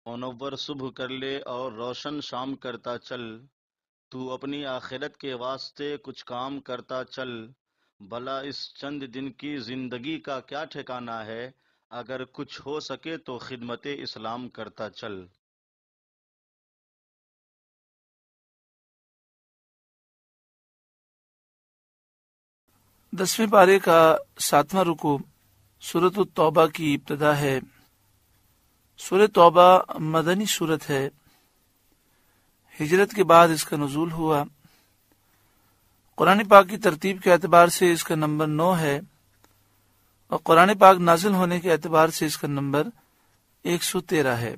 منور صبح کر لے اور روشن شام کرتا چل، تو اپنی آخرت کے واسطے کچھ کام کرتا چل، بھلا اس چند دن کی زندگی کا کیا ٹھکانہ ہے، اگر کچھ ہو سکے تو خدمت اسلام کرتا چل۔ 10ویں پارے کا 7واں رکوع سورۃ التوبہ کی ابتدا ہے۔ سورۃ توبہ مدنی سورت ہے، ہجرت کے بعد اس کا نزول ہوا۔ قرآن پاک کی ترتیب کے اعتبار سے اس کا نمبر 9 ہے اور قرآن پاک نازل ہونے کے اعتبار سے اس کا نمبر 113 ہے۔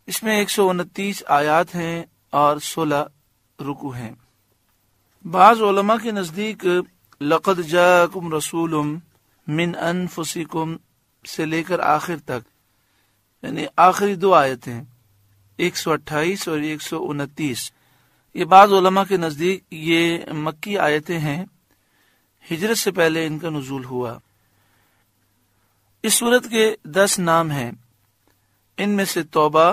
اس میں 129 آیات ہیں اور 16 رکوع ہیں۔ بعض علماء کے نزدیک لقد جاءکم رسول من انفسکم سے لے کر آخر تک، یعنی آخری 2 آیتیں 128 اور 129، یہ بعض علماء کے نزدیک یہ مکی آیتیں ہیں، ہجرت سے پہلے ان کا نزول ہوا۔ اس سورت کے 10 نام ہیں، ان میں سے توبہ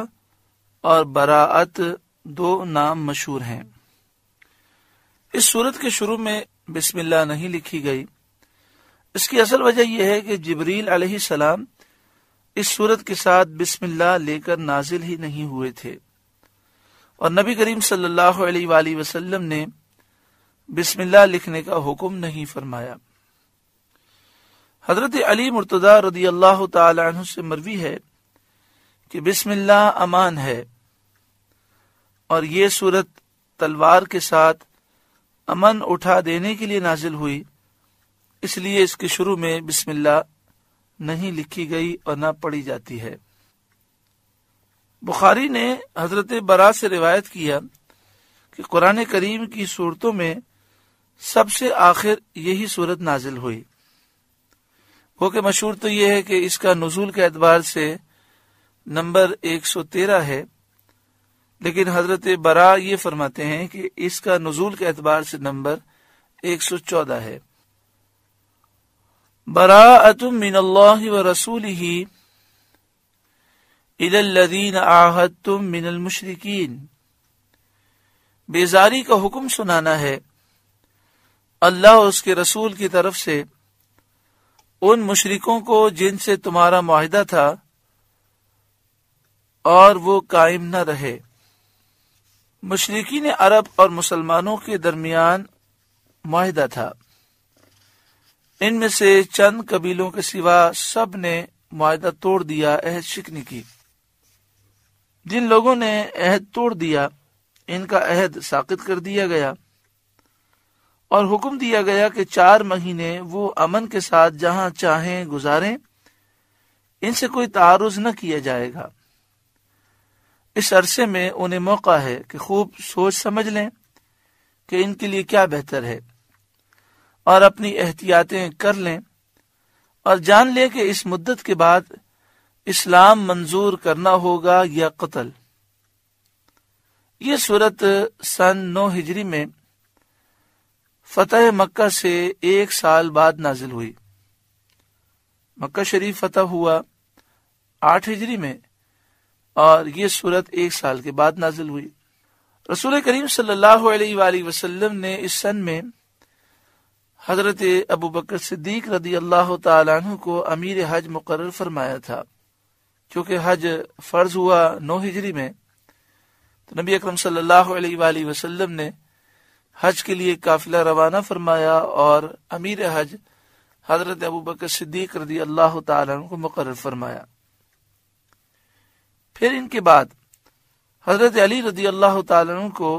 اور براءت 2 نام مشہور ہیں۔ اس سورت کے شروع میں بسم اللہ نہیں لکھی گئی۔ اس کی اصل وجہ یہ ہے کہ جبریل علیہ السلام اس سورت کے ساتھ بسم اللہ لے کر نازل ہی نہیں ہوئے تھے، اور نبی کریم صلی اللہ علیہ وآلہ وسلم نے بسم اللہ لکھنے کا حکم نہیں فرمایا۔ حضرت علی مرتضی رضی اللہ تعالی عنہ سے مروی ہے کہ بسم اللہ امان ہے، اور یہ سورت تلوار کے ساتھ امن اٹھا دینے کے لیے نازل ہوئی، اس لیے اس کے شروع میں بسم اللہ نہیں لکھی گئی اور نہ پڑھی جاتی ہے۔ بخاری نے حضرت برا سے روایت کیا کہ قرآن کریم کی صورتوں میں سب سے آخر یہی صورت نازل ہوئی۔ وہ کہ مشہور تو یہ ہے کہ اس کا نزول کے اعتبار سے نمبر 113 ہے، لیکن حضرت برا یہ فرماتے ہیں کہ اس کا نزول کے اعتبار سے نمبر 114 ہے۔ براءۃ من اللہ ورسولہ الی الذین عاہدتم من المشرکین، بیزاری کا حکم سنانا ہے اللہ اور اس کے رسول کی طرف سے ان مشرکوں کو جن سے تمہارا معاہدہ تھا اور وہ قائم نہ رہے۔ مشرکین عرب اور مسلمانوں کے درمیان معاہدہ تھا، ان میں سے چند قبیلوں کے سوا سب نے معاہدہ توڑ دیا، عہد شکنی کی۔ جن لوگوں نے عہد توڑ دیا ان کا عہد ساقط کر دیا گیا، اور حکم دیا گیا کہ 4 مہینے وہ امن کے ساتھ جہاں چاہیں گزاریں، ان سے کوئی تعارض نہ کیا جائے گا۔ اس عرصے میں انہیں موقع ہے کہ خوب سوچ سمجھ لیں کہ ان کے لیے کیا بہتر ہے، اور اپنی احتیاطیں کر لیں، اور جان لیں کہ اس مدت کے بعد اسلام منظور کرنا ہوگا یا قتل۔ یہ سورت سن 9 ہجری میں فتح مکہ سے 1 سال بعد نازل ہوئی۔ مکہ شریف فتح ہوا 8 ہجری میں، اور یہ سورت 1 سال کے بعد نازل ہوئی۔ رسول کریم صلی اللہ علیہ وآلہ وسلم نے اس سن میں حضرت ابو بکر صدیق رضی اللہ تعالی عنہ کو امیر حج مقرر فرمایا تھا۔ چونکہ حج فرض ہوا 9 ہجری میں، تو نبی اکرم صلی اللہ علیہ وآلہ وسلم نے حج کے لیے قافلہ روانہ فرمایا اور امیر حج حضرت ابو بکر صدیق رضی اللہ تعالی عنہ کو مقرر فرمایا۔ پھر ان کے بعد حضرت علی رضی اللہ تعالیٰ عنہ کو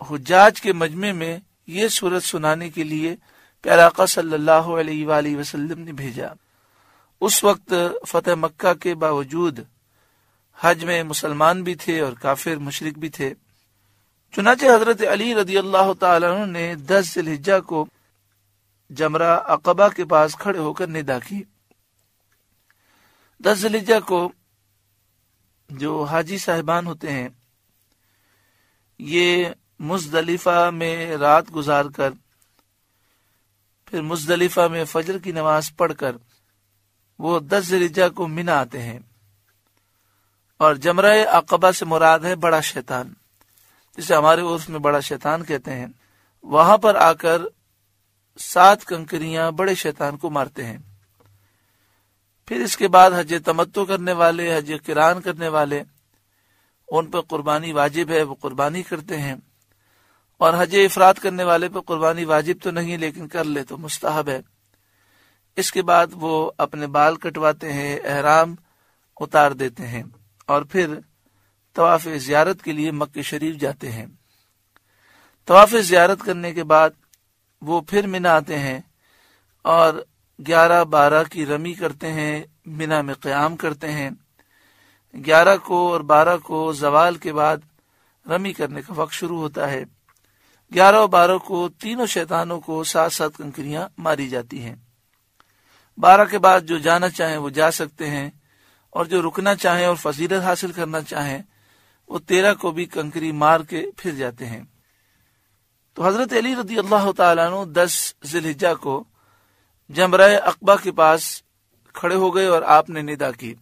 حجاج کے مجمع میں یہ سورت سنانے کے لیے پیارے آقا صلی اللہ علیہ وآلہ وسلم نے بھیجا۔ اس وقت فتح مکہ کے باوجود حج میں مسلمان بھی تھے اور کافر مشرک بھی تھے، چنانچہ حضرت علی رضی اللہ تعالیٰ عنہ نے 10 ذی الحجہ کو جمرہ عقبہ کے پاس کھڑے ہو کر ندا کی۔ 10 ذی الحجہ کو جو حاجی صاحبان ہوتے ہیں یہ مزدلفہ میں رات گزار کر پھر مزدلفہ میں فجر کی نماز پڑھ کر وہ 10 ذی الحجہ کو منی آتے ہیں، اور جمرہ عقبہ سے مراد ہے بڑا شیطان، جسے ہمارے عرف میں بڑا شیطان کہتے ہیں۔ وہاں پر آ کر 7 کنکریاں بڑے شیطان کو مارتے ہیں۔ پھر اس کے بعد حج تمتع کرنے والے، حج قران کرنے والے، ان پر قربانی واجب ہے، وہ قربانی کرتے ہیں، اور حج افراد کرنے والے پر قربانی واجب تو نہیں لیکن کر لے تو مستحب ہے۔ اس کے بعد وہ اپنے بال کٹواتے ہیں، احرام اتار دیتے ہیں، اور پھر طواف زیارت کے لیے مکہ شریف جاتے ہیں۔ طواف زیارت کرنے کے بعد وہ پھر منی آتے ہیں اور 11-12 کی رمی کرتے ہیں، منی میں قیام کرتے ہیں۔ 11 کو اور 12 کو زوال کے بعد رمی کرنے کا وقت شروع ہوتا ہے۔ 11 اور 12 کو تینوں شیطانوں کو 7 کنکریاں ماری جاتی ہیں۔ 12 کے بعد جو جانا چاہیں وہ جا سکتے ہیں، اور جو رکنا چاہیں اور فضیلت حاصل کرنا چاہیں وہ 13 کو بھی کنکری مار کے پھر جاتے ہیں۔ تو حضرت علی رضی اللہ تعالیٰ عنہ 10 ذی الحجہ کو جمرہ عقبہ کے پاس کھڑے ہو گئے اور آپ نے ندا کی۔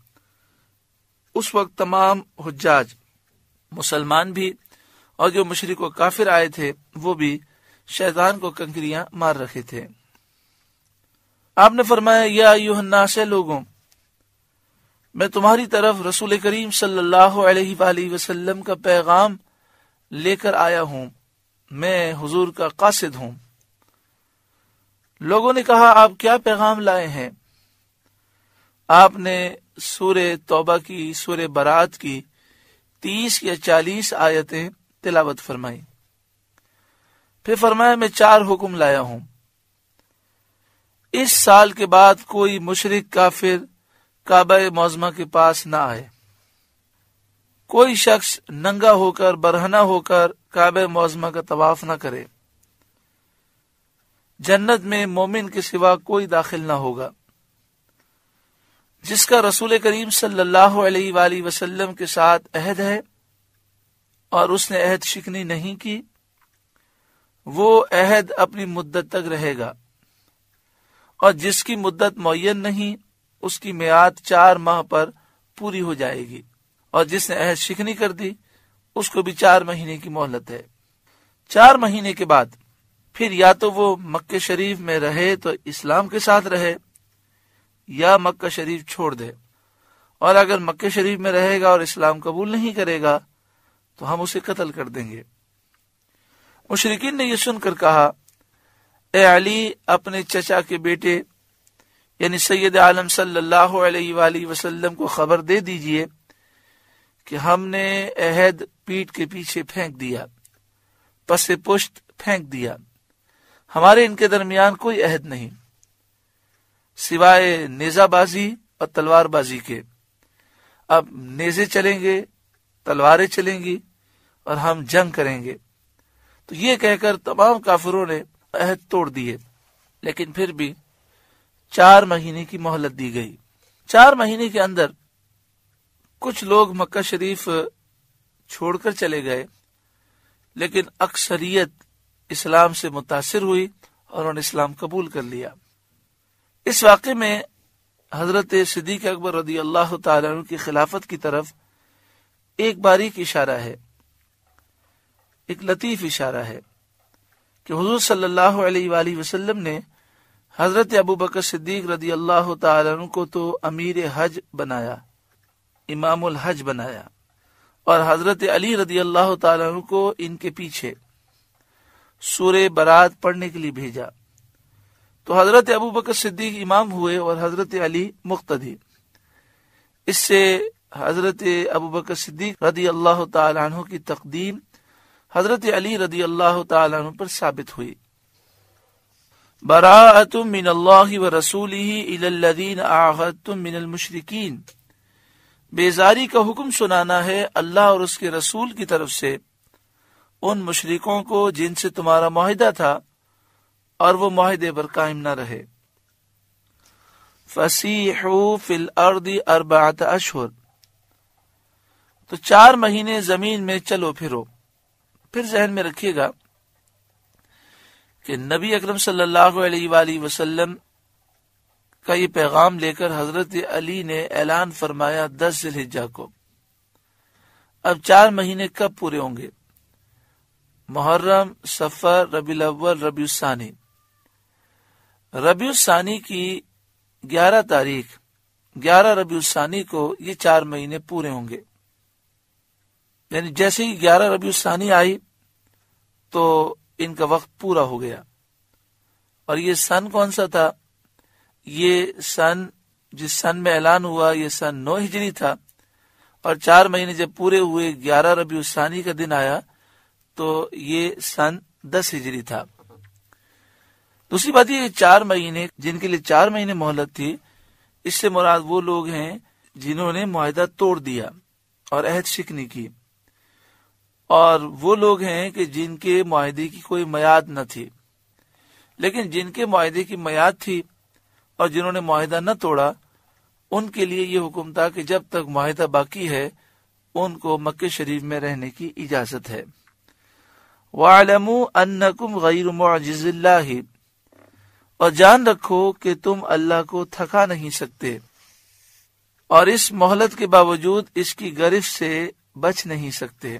اس وقت تمام حجاج، مسلمان بھی اور جو مشرک و کافر آئے تھے وہ بھی شیطان کو کنکریاں مار رکھے تھے۔ آپ نے فرمایا، یا ایھا الناس، لوگوں، میں تمہاری طرف رسول کریم صلی اللہ علیہ وآلہ وسلم کا پیغام لے کر آیا ہوں، میں حضور کا قاصد ہوں۔ لوگوں نے کہا، آپ کیا پیغام لائے ہیں؟ آپ نے سورہ توبہ کی، سورہ برات کی 30 یا 40 آیتیں تلاوت فرمائی۔ پھر فرمایا، میں 4 حکم لایا ہوں۔ اس سال کے بعد کوئی مشرک کافر کعبہ معظمہ کے پاس نہ آئے، کوئی شخص ننگا ہو کر، برہنہ ہو کر کعبہ معظمہ کا طواف نہ کرے، جنت میں مومن کے سوا کوئی داخل نہ ہوگا۔ جس کا رسول کریم صلی اللہ علیہ وآلہ وسلم کے ساتھ عہد ہے اور اس نے عہد شکنی نہیں کی، وہ عہد اپنی مدت تک رہے گا، اور جس کی مدت معین نہیں اس کی میعاد 4 ماہ پر پوری ہو جائے گی، اور جس نے عہد شکنی کر دی اس کو بھی 4 مہینے کی مہلت ہے۔ 4 مہینے کے بعد پھر یا تو وہ مکہ شریف میں رہے تو اسلام کے ساتھ رہے، یا مکہ شریف چھوڑ دے، اور اگر مکہ شریف میں رہے گا اور اسلام قبول نہیں کرے گا تو ہم اسے قتل کر دیں گے۔ مشرکین نے یہ سن کر کہا، اے علی، اپنے چچا کے بیٹے یعنی سید عالم صلی اللہ علیہ وآلہ وسلم کو خبر دے دیجئے کہ ہم نے عہد پیٹھ کے پیچھے پھینک دیا، پس پشت پھینک دیا، ہمارے ان کے درمیان کوئی عہد نہیں سوائے نیزہ بازی اور تلوار بازی کے۔ اب نیزے چلیں گے، تلواریں چلیں گی اور ہم جنگ کریں گے۔ تو یہ کہہ کر تمام کافروں نے عہد توڑ دیے، لیکن پھر بھی 4 مہینے کی مہلت دی گئی۔ 4 مہینے کے اندر کچھ لوگ مکہ شریف چھوڑ کر چلے گئے، لیکن اکثریت اسلام سے متاثر ہوئی اور انہوں نے اسلام قبول کر لیا۔ اس واقعے میں حضرت صدیق اکبر رضی اللہ تعالیٰ عنہ کی خلافت کی طرف ایک باریک اشارہ ہے، ایک لطیف اشارہ ہے کہ حضور صلی اللہ علیہ وآلہ وسلم نے حضرت ابوبکر صدیق رضی اللہ تعالیٰ عنہ کو تو امیر حج بنایا، امام الحج بنایا، اور حضرت علی رضی اللہ تعالیٰ عنہ کو ان کے پیچھے سورہ برات پڑھنے کے لیے بھیجا۔ تو حضرت ابوبکر صدیق امام ہوئے اور حضرت علی مقتدی۔ اس سے حضرت ابوبکر صدیق رضی اللہ تعالیٰ عنہ کی تقدیم حضرت علی رضی اللہ تعالیٰ عنہ پر ثابت ہوئی۔ براءۃ من اللہ ورسولہ الی الذین عاہدتم من المشرکین، بیزاری کا حکم سنانا ہے اللہ اور اس کے رسول کی طرف سے ان مشرکوں کو جن سے تمہارا معاہدہ تھا اور وہ معاہدے پر قائم نہ رہے۔ فسیحوا فی الارض 4 اشہر، تو 4 مہینے زمین میں چلو پھرو۔ پھر ذہن میں رکھیے گا کہ نبی اکرم صلی اللہ علیہ وآلہ وسلم کا یہ پیغام لے کر حضرت علی نے اعلان فرمایا 10 ذی الحجہ کو، اب 4 مہینے کب پورے ہوں گے؟ محرم، صفر، ربیع الاول، ربیع الثانی۔ ربیع الثانی کی 11 تاریخ، 11 ربیع الثانی کو یہ 4 مہینے پورے ہوں گے۔ یعنی جیسے ہی 11 ربیع الثانی آئی تو ان کا وقت پورا ہو گیا۔ اور یہ سن کون سا تھا؟ یہ سن جس سن میں اعلان ہوا یہ سن 9 ہجری تھا، اور 4 مہینے جب پورے ہوئے 11 ربیع الثانی کا دن آیا تو یہ سن 10 ہجری تھا۔ دوسری بات یہ 4 مہینے جن کے لیے 4 مہینے مہلت تھی، اس سے مراد وہ لوگ ہیں جنہوں نے معاہدہ توڑ دیا اور عہد شکنی کی، اور وہ لوگ ہیں کہ جن کے معاہدے کی کوئی میعاد نہ تھی۔ لیکن جن کے معاہدے کی میعاد تھی اور جنہوں نے معاہدہ نہ توڑا، ان کے لیے یہ حکم تھا کہ جب تک معاہدہ باقی ہے ان کو مکہ شریف میں رہنے کی اجازت ہے۔ وَاعْلَمُوا أَنَّكُمْ غَيْرُ مُعْجِزِ اللَّهِ، اور جان رکھو کہ تم اللہ کو تھکا نہیں سکتے اور اس مہلت کے باوجود اس کی گرفت سے بچ نہیں سکتے۔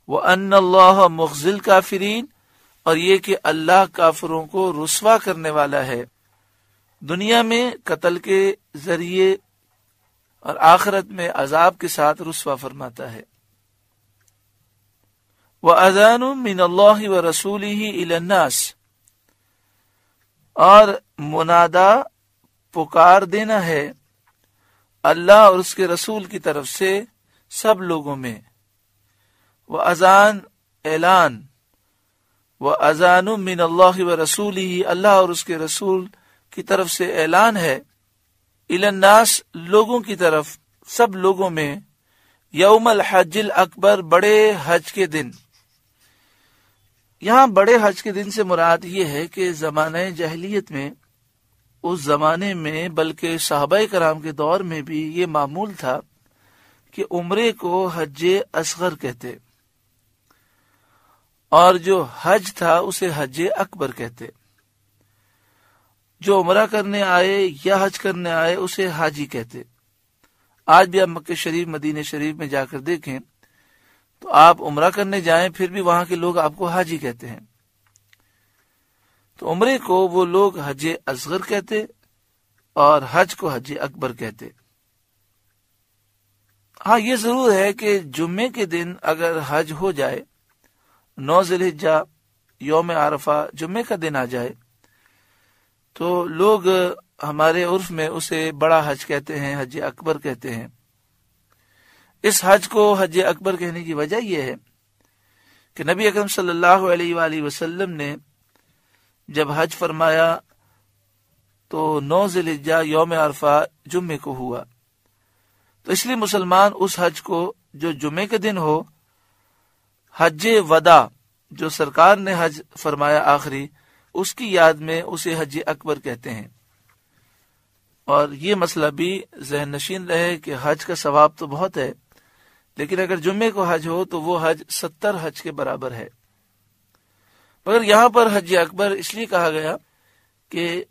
وَأَنَّ اللَّهَ مُخْزِي الْكَافِرِينَ، اور یہ کہ اللہ کافروں کو رسوا کرنے والا ہے، دنیا میں قتل کے ذریعے اور آخرت میں عذاب کے ساتھ رسوا فرماتا ہے۔ وَأَذَانٌ مِّنَ اللَّهِ وَرَسُولِهِ إِلَى النَّاسِ، اور منادا پکار دینا ہے اللہ اور اس کے رسول کی طرف سے سب لوگوں میں۔ وَأَذَان اعلان، وَأَذَانٌ مِّنَ اللَّهِ وَرَسُولِهِ اللہ اور اس کے رسول کی طرف سے اعلان ہے، إِلَى النَّاسِ لوگوں کی طرف، سب لوگوں میں، یوم الحج الاکبر بڑے حج کے دن۔ یہاں بڑے حج کے دن سے مراد یہ ہے کہ زمانہ جاہلیت میں، اس زمانے میں بلکہ صحابہ کرام کے دور میں بھی یہ معمول تھا کہ عمرے کو حج اصغر کہتے اور جو حج تھا اسے حج اکبر کہتے۔ جو عمرہ کرنے آئے یا حج کرنے آئے اسے حاجی کہتے۔ آج بھی آپ مکہ شریف، مدینہ شریف میں جا کر دیکھیں تو آپ عمرہ کرنے جائیں پھر بھی وہاں کے لوگ آپ کو حاجی کہتے ہیں۔ تو عمرے کو وہ لوگ حج اصغر کہتے اور حج کو حج اکبر کہتے۔ ہاں یہ ضرور ہے کہ جمعے کے دن اگر حج ہو جائے، 9 ذی الحجہ یوم عرفہ جمعے کا دن آ جائے، تو لوگ ہمارے عرف میں اسے بڑا حج کہتے ہیں، حج اکبر کہتے ہیں۔ اس حج کو حج اکبر کہنے کی وجہ یہ ہے کہ نبی اکرم صلی اللہ علیہ وآلہ وسلم نے جب حج فرمایا تو 9 ذی الحجہ یوم عرفہ جمعے کو ہوا، تو اس لیے مسلمان اس حج کو جو جمعے کے دن ہو، حج وداع جو سرکار نے حج فرمایا آخری، اس کی یاد میں اسے حج اکبر کہتے ہیں۔ اور یہ مسئلہ بھی ذہن نشین رہے کہ حج کا ثواب تو بہت ہے، لیکن اگر جمعے کو حج ہو تو وہ حج 70 حج کے برابر ہے۔ مگر یہاں پر حج اکبر اس لیے کہا گیا کہ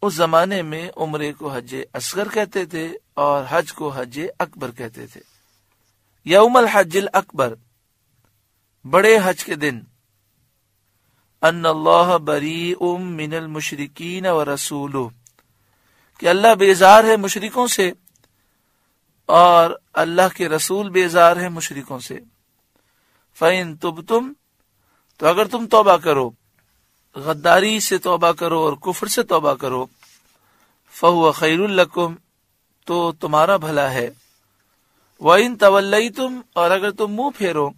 اس زمانے میں عمرے کو حج اصغر کہتے تھے اور حج کو حج اکبر کہتے تھے۔ یوم الحج الاکبر بڑے حج کے دن، ان اللہ بریء من المشرکین ورسولہ، کہ اللہ بیزار ہے مشرکوں سے اور اللہ کے رسول بیزار ہے مشرکوں سے۔ فَإِن تُبْتُمْ، تو اگر تم توبہ کرو، غداری سے توبہ کرو اور کفر سے توبہ کرو، فَهُوَ خَيْرٌ لَكُمْ، تو تمہارا بھلا ہے۔ وَإِن تَوَلَّيْتُمْ، اور اگر تم منہ پھیرو،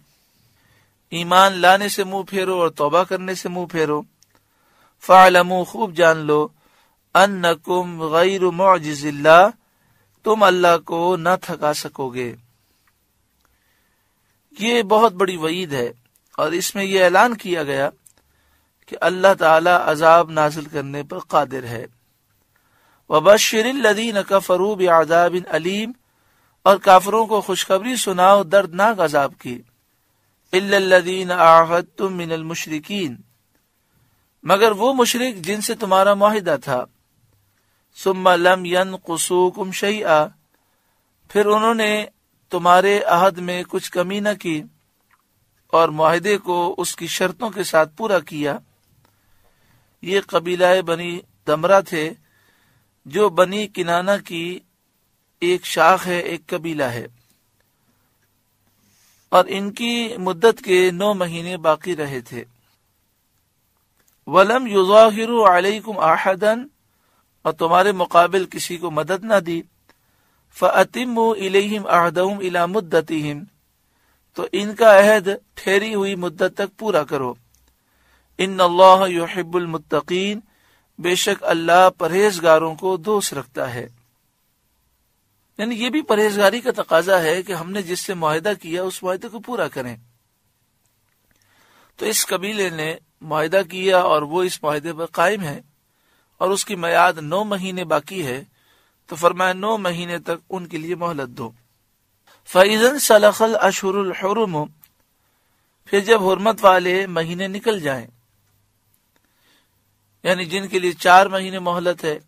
ایمان لانے سے منہ پھیرو اور توبہ کرنے سے منہ پھیرو، فَاعْلَمُوا، خوب جان لو، أَنَّكُمْ غَيْرُ مُعْجِزِ اللَّهِ، تم اللہ کو نہ تھکا سکو گے۔ یہ بہت بڑی وعید ہے، اور اس میں یہ اعلان کیا گیا کہ اللہ تعالی عذاب نازل کرنے پر قادر ہے۔ وَبَشِّرِ الَّذِينَ كَفَرُوا بِعَذَابٍ أَلِيمٍ، اور کافروں کو خوشخبری سناؤ دردناک عذاب کی۔ إِلَّا الَّذِينَ عَاهَدتُّم مِّنَ الْمُشْرِكِينَ، مگر وہ مشرک جن سے تمہارا معاہدہ تھا۔ ثُمَّ لَمْ يَنْقُصُوكُمْ شَيْئًا، پھر انہوں نے تمہارے عہد میں کچھ کمی نہ کی اور معاہدے کو اس کی شرطوں کے ساتھ پورا کیا۔ یہ قبیلہ بنی دمرہ تھے جو بنی کنانہ کی ایک شاخ ہے، ایک قبیلہ ہے، اور ان کی مدت کے 9 مہینے باقی رہے تھے۔ وَلَمْ يُظَاهِرُوا عَلَيْكُمْ أَحَدًا، اور تمہارے مقابل کسی کو مدد نہ دی۔ فَأَتِمُّوا إِلَيْهِمْ عَهْدَهُمْ إِلَى مُدَّتِهِمْ، تو ان کا عہد ٹھہری ہوئی مدت تک پورا کرو۔ إِنَّ اللَّهَ يُحِبُّ الْمُتَّقِينَ، بے شک اللہ پرہیزگاروں کو دوست رکھتا ہے۔ یعنی یہ بھی پرہیزگاری کا تقاضا ہے کہ ہم نے جس سے معاہدہ کیا اس معاہدے کو پورا کریں۔ تو اس قبیلے نے معاہدہ کیا اور وہ اس معاہدے پر قائم ہے، اور اس کی میعاد 9 مہینے باقی ہے، تو فرمایا 9 مہینے تک ان کے لیے مہلت دو۔ فَإِذَا انسَلَخَ الْأَشْهُرُ الْحُرُمُ، پھر جب حرمت والے مہینے نکل جائیں، یعنی جن کے لیے 4 مہینے مہلت ہے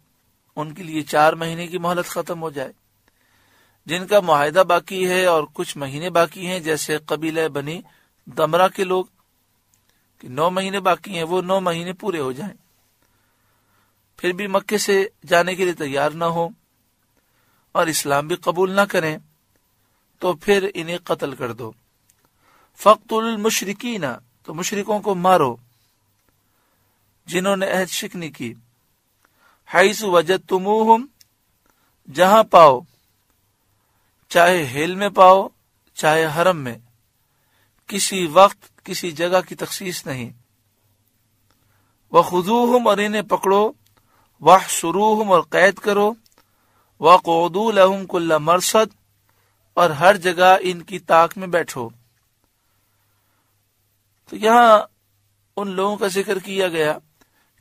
ان کے لیے 4 مہینے کی مہلت ختم ہو جائے، جن کا معاہدہ باقی ہے اور کچھ مہینے باقی ہیں جیسے قبیلہ بنی دمرہ کے لوگ کہ 9 مہینے باقی ہیں، وہ 9 مہینے پورے ہو جائیں، پھر بھی مکے سے جانے کے لیے تیار نہ ہو اور اسلام بھی قبول نہ کریں، تو پھر انہیں قتل کر دو۔ فَاقْتُلُوا الْمُشْرِكِينَ، تو مشرکوں کو مارو جنہوں نے عہد شکنی کی۔ حَيْثُ وَجَدْتُمُوهُمْ، جہاں پاؤ، چاہے ہیل میں پاؤ چاہے حرم میں، کسی وقت کسی جگہ کی تخصیص نہیں۔ وَخُذُوهُمْ، اور انہیں پکڑو، وَاحْصُرُوهُمْ، اور قید کرو، وَاقْعُدُوا لَهُمْ كُلَّ مَرْصَدٍ، اور ہر جگہ ان کی طاق میں بیٹھو۔ تو یہاں ان لوگوں کا ذکر کیا گیا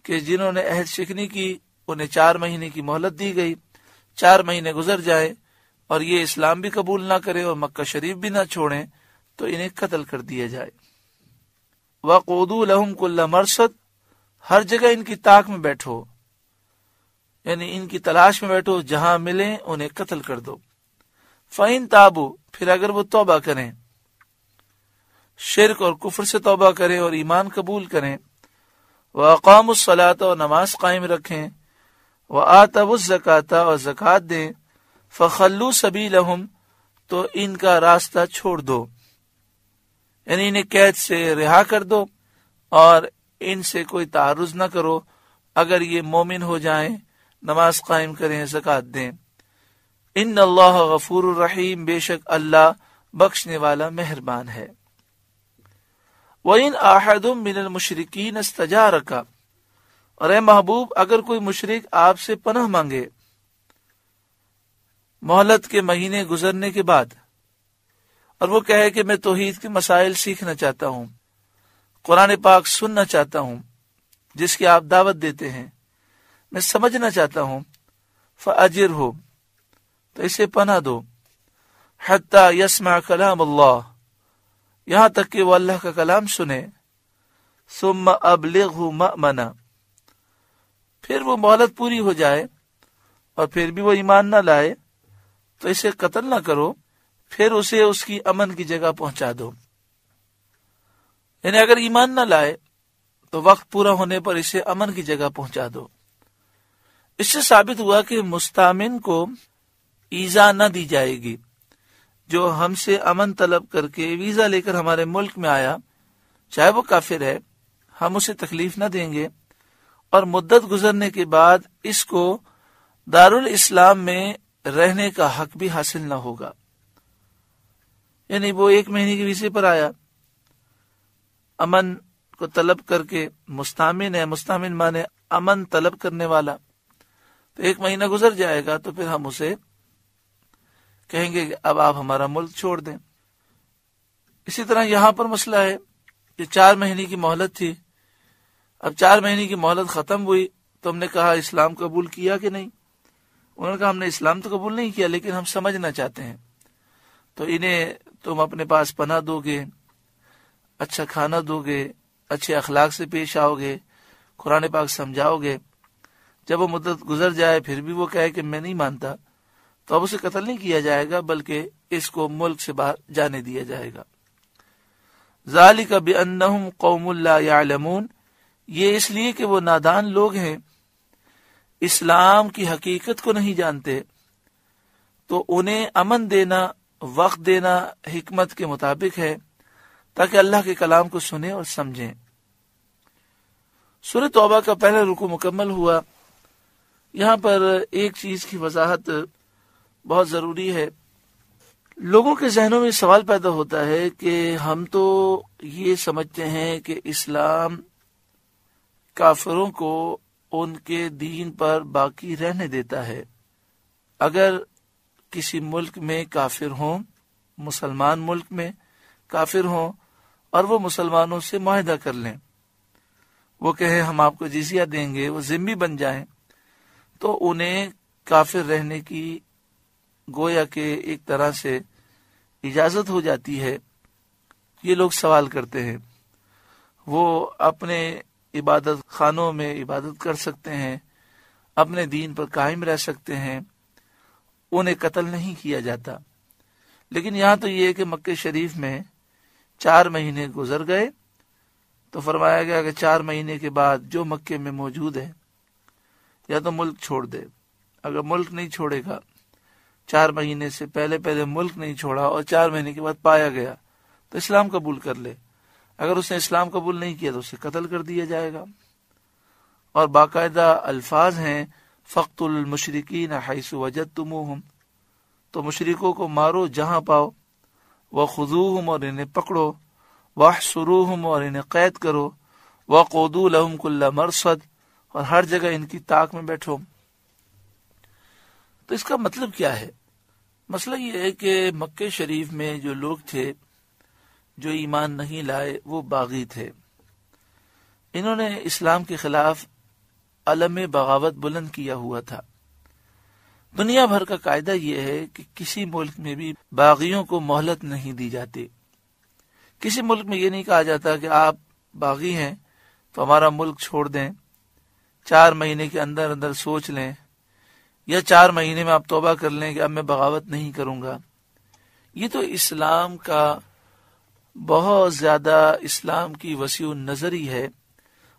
کہ جنہوں نے عہد شکنی کی انہیں 4 مہینے کی مہلت دی گئی، 4 مہینے گزر جائیں اور یہ اسلام بھی قبول نہ کرے اور مکہ شریف بھی نہ چھوڑیں تو انہیں قتل کر دیا جائے۔ وَقُعُدُوا لَهُمْ كُلَّ مَرْصَدٍ، ہر جگہ ان کی طاق میں بیٹھو، یعنی ان کی تلاش میں بیٹھو، جہاں ملیں انہیں قتل کر دو۔ فَإِن تَابُوا، پھر اگر وہ توبہ کریں، شرک اور کفر سے توبہ کریں اور ایمان قبول کریں، وَأَقَامُوا الصَّلَاةَ، اور نماز قائم رکھیں، وَآتَوُا الزَّكَاةَ، اور زکوٰۃ دیں، فَخَلُّوا سَبِيلَهُمْ، تو ان کا راستہ چھوڑ دو، یعنی انہیں قید سے رہا کر دو اور ان سے کوئی تعرض نہ کرو اگر یہ مومن ہو جائیں، نماز قائم کریں، زکوٰۃ دیں۔ ان اللہ غفور الرحیم، بے شک اللہ بخشنے والا مہربان ہے۔ وَإِنْ أَحَدٌ مِّنَ الْمُشْرِكِينَ اسْتَجَارَكَ، اور اے محبوب اگر کوئی مشرک آپ سے پناہ مانگے مہلت کے مہینے گزرنے کے بعد، اور وہ کہے کہ میں توحید کے مسائل سیکھنا چاہتا ہوں، قرآن پاک سننا چاہتا ہوں جس کی آپ دعوت دیتے ہیں، میں سمجھنا چاہتا ہوں، فَأَجِرْهُ، تو اسے پناہ دو، حَتَّى يَسْمَعَ كَلَامَ اللَّهِ، یہاں تک کہ وہ اللہ کا کلام سنے، ثُمَّ أَبْلِغْهُ مَأْمَنًا، پھر وہ مہلت پوری ہو جائے اور پھر بھی وہ ایمان نہ لائے تو اسے قتل نہ کرو، پھر اسے اس کی امن کی جگہ پہنچا دو۔ یعنی اگر ایمان نہ لائے تو وقت پورا ہونے پر اسے امن کی جگہ پہنچا دو۔ اس سے ثابت ہوا کہ مستامن کو ایذا نہ دی جائے گی۔ جو ہم سے امن طلب کر کے ویزا لے کر ہمارے ملک میں آیا، چاہے وہ کافر ہے، ہم اسے تکلیف نہ دیں گے، اور مدت گزرنے کے بعد اس کو دارالاسلام میں رہنے کا حق بھی حاصل نہ ہوگا۔ یعنی وہ 1 مہینے کے ویزے پر آیا، امن کو طلب کر کے، مستامن ہے، مستامن مانے امن طلب کرنے والا، تو 1 مہینہ گزر جائے گا تو پھر ہم اسے کہیں گے کہ اب آپ ہمارا ملک چھوڑ دیں۔ اسی طرح یہاں پر مسئلہ ہے کہ 4 مہینے کی مہلت تھی، اب 4 مہینے کی مہلت ختم ہوئی تو ہم نے کہا اسلام قبول کیا کہ نہیں؟ انہوں نے کہا ہم نے اسلام تو قبول نہیں کیا لیکن ہم سمجھنا چاہتے ہیں، تو انہیں تم اپنے پاس پناہ دو گے، اچھا کھانا دو گے، اچھے اخلاق سے پیش آؤ گے، قرآن پاک سمجھاؤ گے۔ جب وہ مدت گزر جائے پھر بھی وہ کہے کہ میں نہیں مانتا، تو اب اسے قتل نہیں کیا جائے گا بلکہ اس کو ملک سے باہر جانے دیا جائے گا۔ ذالک بانہم قوم لا یعلمون، یہ اس لیے کہ وہ نادان لوگ ہیں، اسلام کی حقیقت کو نہیں جانتے، تو انہیں امن دینا، وقت دینا حکمت کے مطابق ہے تاکہ اللہ کے کلام کو سنیں اور سمجھیں۔ سورہ توبہ کا پہلا رکوع مکمل ہوا۔ یہاں پر ایک چیز کی وضاحت بہت ضروری ہے۔ لوگوں کے ذہنوں میں سوال پیدا ہوتا ہے کہ ہم تو یہ سمجھتے ہیں کہ اسلام کافروں کو ان کے دین پر باقی رہنے دیتا ہے۔ اگر کسی ملک میں کافر ہوں، مسلمان ملک میں کافر ہوں، اور وہ مسلمانوں سے معاہدہ کر لیں، وہ کہیں ہم آپ کو جزیہ دیں گے، وہ ذمہ بن جائیں، تو انہیں کافر رہنے کی گویا کہ ایک طرح سے اجازت ہو جاتی ہے۔ یہ لوگ سوال کرتے ہیں، وہ اپنے عبادت خانوں میں عبادت کر سکتے ہیں، اپنے دین پر قائم رہ سکتے ہیں، انہیں قتل نہیں کیا جاتا۔ لیکن یہاں تو یہ ہے کہ مکہ شریف میں 4 مہینے گزر گئے تو فرمایا گیا کہ 4 مہینے کے بعد جو مکے میں موجود ہے یا تو ملک چھوڑ دے۔ اگر ملک نہیں چھوڑے گا، 4 مہینے سے پہلے ملک نہیں چھوڑا اور 4 مہینے کے بعد پایا گیا تو اسلام قبول کر لے۔ اگر اس نے اسلام قبول نہیں کیا تو اسے قتل کر دیا جائے گا۔ اور باقاعدہ الفاظ ہیں فَقْتُلُوا الْمُشْرِكِينَ حَيْثُ وَجَدْتُمُوهُمْ، تو مشرکوں کو مارو جہاں پاؤ، وَخُذُوهُمْ، اور انہیں پکڑو، وَاحْصُرُوهُمْ، اور انہیں قید کرو، وَقُعُدُوا لَهُمْ كُلَّ مَرْصَدٍ، اور ہر جگہ ان کی طاق میں بیٹھو۔ تو اس کا مطلب کیا ہے؟ مسئلہ یہ ہے کہ مکہ شریف میں جو لوگ تھے جو ایمان نہیں لائے وہ باغی تھے۔ انہوں نے اسلام کے خلاف علم بغاوت بلند کیا ہوا تھا۔ دنیا بھر کا قاعدہ یہ ہے کہ کسی ملک میں بھی باغیوں کو مہلت نہیں دی جاتی۔ کسی ملک میں یہ نہیں کہا جاتا کہ آپ باغی ہیں تو ہمارا ملک چھوڑ دیں، 4 مہینے کے اندر اندر سوچ لیں، یا 4 مہینے میں آپ توبہ کر لیں کہ اب میں بغاوت نہیں کروں گا۔ یہ تو اسلام کا بہت زیادہ، اسلام کی وسیع نظری ہے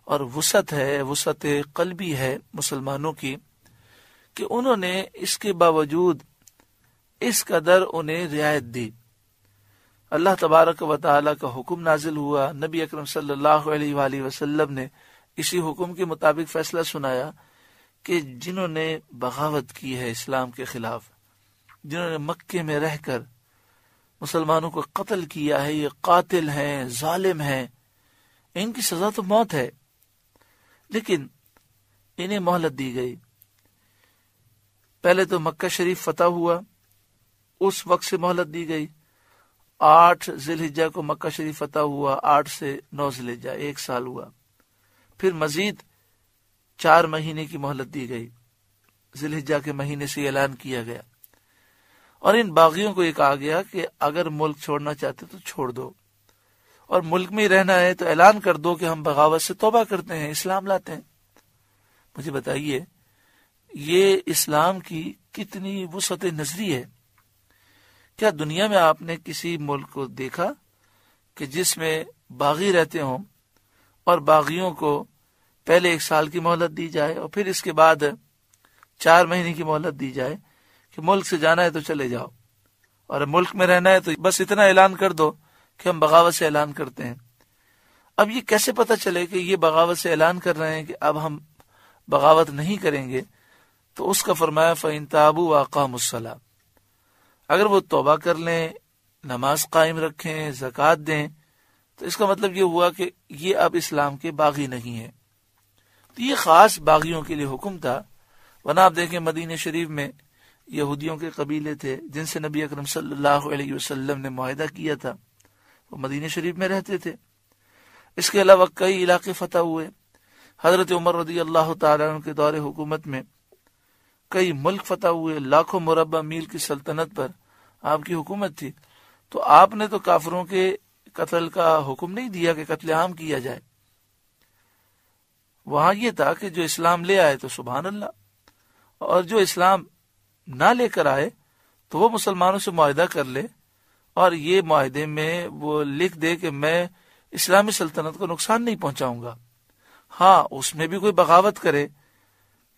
اور وسعت ہے، وسعت قلبی ہے مسلمانوں کی، کہ انہوں نے اس کے باوجود اس قدر انہیں رعایت دی۔ اللہ تبارک و تعالی کا حکم نازل ہوا، نبی اکرم صلی اللہ علیہ وآلہ وسلم نے اسی حکم کے مطابق فیصلہ سنایا کہ جنہوں نے بغاوت کی ہے اسلام کے خلاف، جنہوں نے مکے میں رہ کر مسلمانوں کو قتل کیا ہے، یہ قاتل ہیں، ظالم ہیں، ان کی سزا تو موت ہے، لیکن انہیں مہلت دی گئی۔ پہلے تو مکہ شریف فتح ہوا، اس وقت سے مہلت دی گئی۔ 8 ذی الحجہ کو مکہ شریف فتح ہوا، 8 سے 9 ذی الحجہ 1 سال ہوا۔ پھر مزید 4 مہینے کی مہلت دی گئی، ذی الحجہ کے مہینے سے اعلان کیا گیا، اور ان باغیوں کو یہ کہا گیا کہ اگر ملک چھوڑنا چاہتے تو چھوڑ دو، اور ملک میں ہی رہنا ہے تو اعلان کر دو کہ ہم بغاوت سے توبہ کرتے ہیں، اسلام لاتے ہیں۔ مجھے بتائیے یہ اسلام کی کتنی وسعت نظری ہے۔ کیا دنیا میں آپ نے کسی ملک کو دیکھا کہ جس میں باغی رہتے ہوں اور باغیوں کو پہلے 1 سال کی مہلت دی جائے اور پھر اس کے بعد 4 مہینے کی مہلت دی جائے کہ ملک سے جانا ہے تو چلے جاؤ، اور ملک میں رہنا ہے تو بس اتنا اعلان کر دو کہ ہم بغاوت سے اعلان کرتے ہیں؟ اب یہ کیسے پتہ چلے کہ یہ بغاوت سے اعلان کر رہے ہیں کہ اب ہم بغاوت نہیں کریں گے؟ تو اس کا فرمایا فَإِن تَابُوا وَأَقَامُوا الصَّلَاةَ، اگر وہ توبہ کر لیں، نماز قائم رکھیں، زکوٰۃ دیں، تو اس کا مطلب یہ ہوا کہ یہ اب اسلام کے باغی نہیں ہیں۔ تو یہ خاص باغیوں کے لیے حکم تھا، ورنہ آپ دیکھیں مدینہ شریف میں یہودیوں کے قبیلے تھے جن سے نبی اکرم صلی اللہ علیہ وسلم نے معاہدہ کیا تھا، وہ مدینہ شریف میں رہتے تھے۔ اس کے علاوہ کئی علاقے فتح ہوئے۔ حضرت عمر رضی اللہ تعالیٰ عنہ کے دور حکومت میں کئی ملک فتح ہوئے، لاکھوں مربع میل کی سلطنت پر آپ کی حکومت تھی۔ تو آپ نے تو کافروں کے قتل کا حکم نہیں دیا کہ قتل عام کیا جائے، وہاں یہ تھا کہ جو اسلام لے آئے تو سبحان اللہ، اور جو اسلام نہ لے کر آئے تو وہ مسلمانوں سے معاہدہ کر لے اور یہ معاہدے میں وہ لکھ دے کہ میں اسلامی سلطنت کو نقصان نہیں پہنچاؤں گا. ہاں اس میں بھی کوئی بغاوت کرے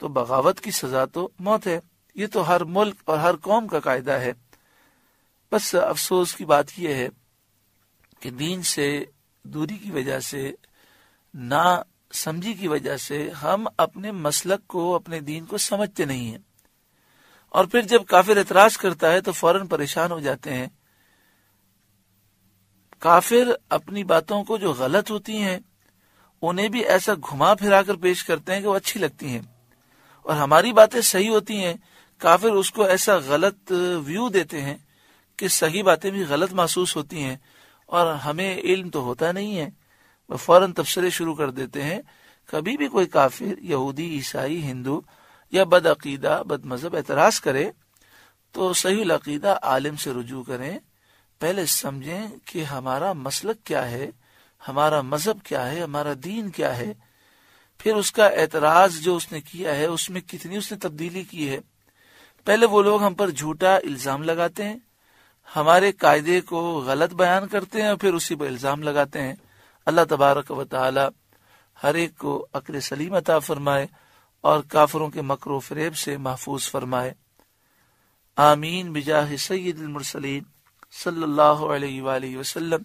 تو بغاوت کی سزا تو موت ہے. یہ تو ہر ملک اور ہر قوم کا قاعدہ ہے. بس افسوس کی بات یہ ہے کہ دین سے دوری کی وجہ سے، نہ سمجھی کی وجہ سے ہم اپنے مسلک کو، اپنے دین کو سمجھتے نہیں ہیں، اور پھر جب کافر اعتراض کرتا ہے تو فوراً پریشان ہو جاتے ہیں. کافر اپنی باتوں کو جو غلط ہوتی ہیں انہیں بھی ایسا گھما پھرا کر پیش کرتے ہیں کہ وہ اچھی لگتی ہیں، اور ہماری باتیں صحیح ہوتی ہیں، کافر اس کو ایسا غلط ویو دیتے ہیں کہ صحیح باتیں بھی غلط محسوس ہوتی ہیں، اور ہمیں علم تو ہوتا نہیں ہے، وہ فوراً تبصرے شروع کر دیتے ہیں. کبھی بھی کوئی کافر، یہودی، عیسائی، ہندو یا بد عقیدہ، بد مذہب اعتراض کرے تو صحیح العقیدہ عالم سے رجوع کریں. پہلے سمجھیں کہ ہمارا مسلک کیا ہے، ہمارا مذہب کیا ہے، ہمارا دین کیا ہے. پھر اس کا اعتراض جو اس نے کیا ہے اس میں کتنی اس نے تبدیلی کی ہے. پہلے وہ لوگ ہم پر جھوٹا الزام لگاتے ہیں، ہمارے قاعدے کو غلط بیان کرتے ہیں اور پھر اسی پر الزام لگاتے ہیں. اللہ تبارک و تعالی ہر ایک کو عقل سلیم عطا فرمائے اور کافروں کے مکر و فریب سے محفوظ فرمائے. آمین بجاہ سید المرسلین صلی اللہ علیہ وآلہ وسلم.